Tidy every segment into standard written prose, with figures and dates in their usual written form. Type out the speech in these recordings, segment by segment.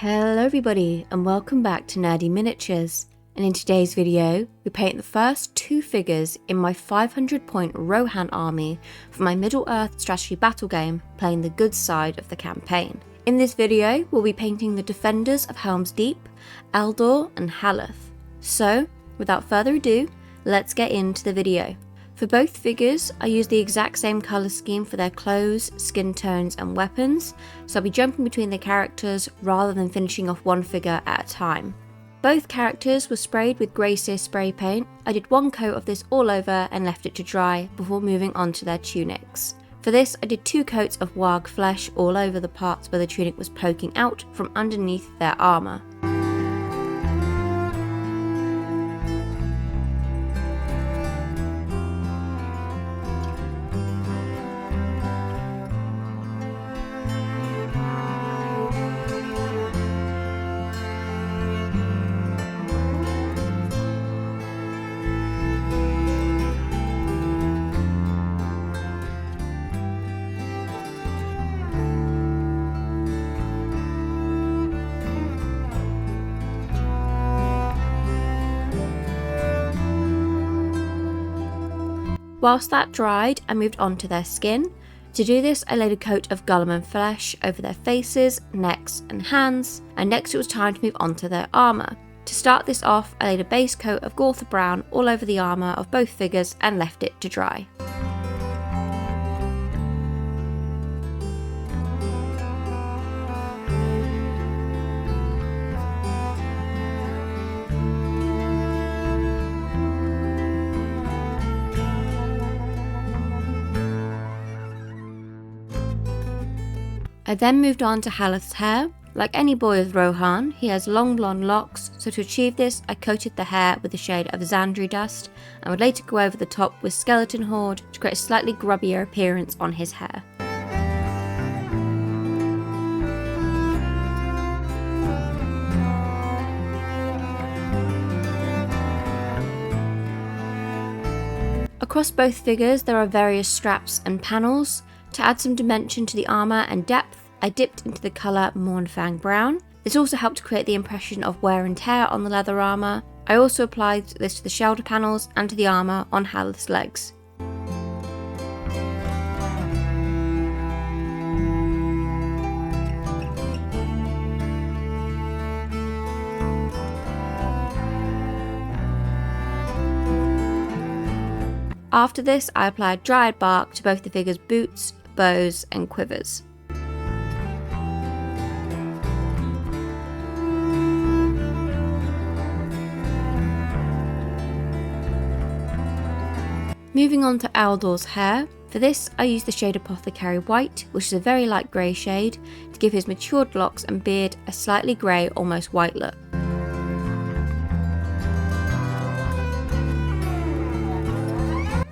Hello everybody and welcome back to Nerdy Miniatures, and in today's video we paint the first two figures in my 500 point Rohan army for my Middle-earth strategy battle game playing the good side of the campaign. In this video we'll be painting the defenders of Helms Deep, Aldor and Haleth. So without further ado, let's get into the video. For both figures, I used the exact same colour scheme for their clothes, skin tones and weapons, so I'll be jumping between the characters rather than finishing off one figure at a time. Both characters were sprayed with grey sear spray paint. I did one coat of this all over and left it to dry before moving on to their tunics. For this I did 2 coats of Waagh flesh all over the parts where the tunic was poking out from underneath their armour. Whilst that dried, I moved on to their skin. To do this, I laid a coat of Guliiman Flesh over their faces, necks and hands, and next it was time to move on to their armour. To start this off, I laid a base coat of Gorthor Brown all over the armour of both figures and left it to dry. I then moved on to Haleth's hair. Like any boy with Rohan, he has long blonde locks, so to achieve this I coated the hair with the shade of Zandri Dust and would later go over the top with Skeleton Horde to create a slightly grubbier appearance on his hair. Across both figures there are various straps and panels. To add some dimension to the armour and depth, I dipped into the colour Mournfang Brown. This also helped to create the impression of wear and tear on the leather armour. I also applied this to the shoulder panels and to the armour on Haleth's legs. After this, I applied Dryad Bark to both the figures' boots, bows and quivers. Moving on to Aldor's hair. For this I used the shade Apothecary White, which is a very light grey shade, to give his matured locks and beard a slightly grey, almost white look.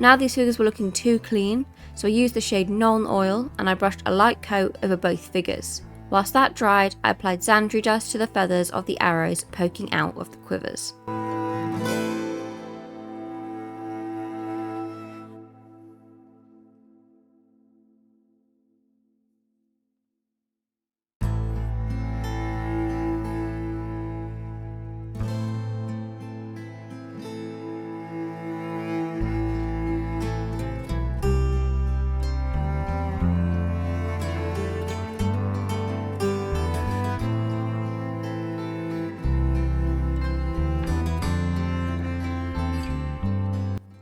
Now these figures were looking too clean, so I used the shade Nuln Oil and I brushed a light coat over both figures. Whilst that dried, I applied Zandri Dust to the feathers of the arrows poking out of the quivers.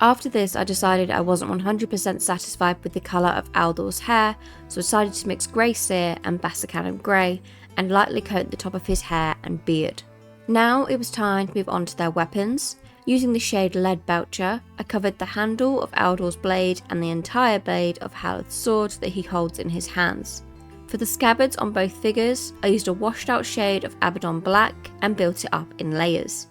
After this I decided I wasn't 100% satisfied with the colour of Aldor's hair, so I decided to mix grey sear and Bassacannon grey and lightly coat the top of his hair and beard. Now it was time to move on to their weapons. Using the shade Leadbelcher, I covered the handle of Aldor's blade and the entire blade of Haleth's sword that he holds in his hands. For the scabbards on both figures, I used a washed out shade of Abaddon Black and built it up in layers.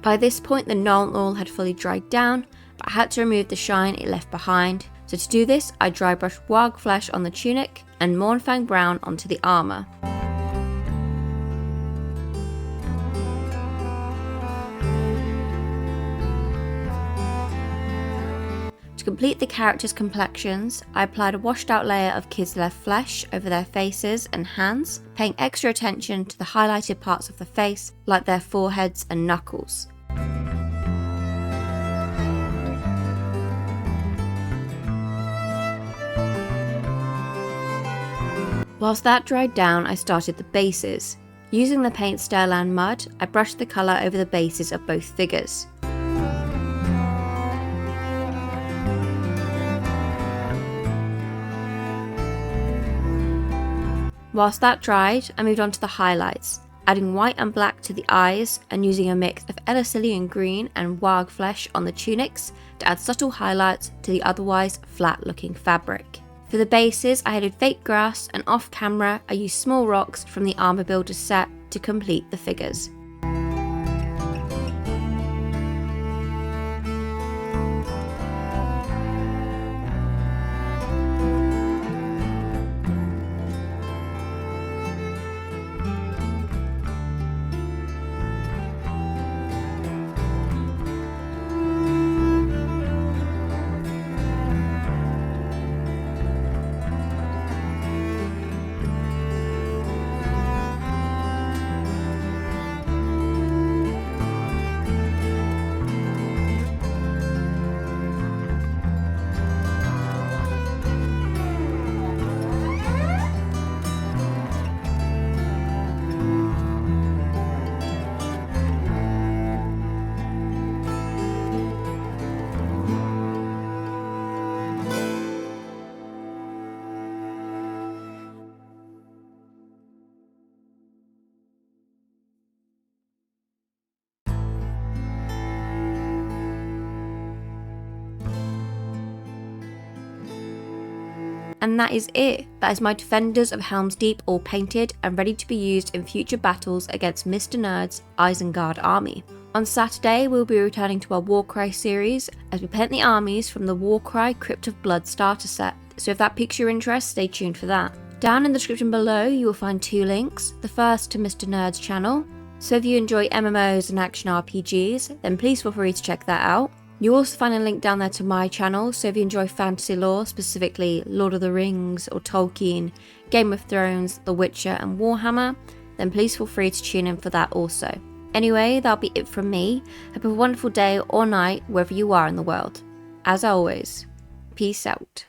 By this point the Nuln Oil had fully dried down, but I had to remove the shine it left behind, so to do this I dry brushed Waagh Flesh on the tunic and Mournfang Brown onto the armour. To complete the characters' complexions, I applied a washed out layer of Kislev Flesh over their faces and hands, paying extra attention to the highlighted parts of the face like their foreheads and knuckles. Whilst that dried down, I started the bases. Using the paint Stirland Mud, I brushed the colour over the bases of both figures. Whilst that dried, I moved on to the highlights, adding white and black to the eyes and using a mix of Elysian Green and Waagh Flesh on the tunics to add subtle highlights to the otherwise flat looking fabric. For the bases, I added fake grass, and off camera I used small rocks from the Armour Builder's set to complete the figures. And that is it. That is my Defenders of Helms Deep all painted and ready to be used in future battles against Mr. Nerd's Isengard army. On Saturday we'll be returning to our Warcry series as we paint the armies from the Warcry Crypt of Blood starter set, so if that piques your interest, stay tuned for that. Down in the description below you will find two links, the first to Mr. Nerd's channel, so if you enjoy MMOs and action RPGs then please feel free to check that out. You'll also find a link down there to my channel, so if you enjoy fantasy lore, specifically Lord of the Rings or Tolkien, Game of Thrones, The Witcher and Warhammer, then please feel free to tune in for that also. Anyway, that'll be it from me. Have a wonderful day or night wherever you are in the world. As always, peace out.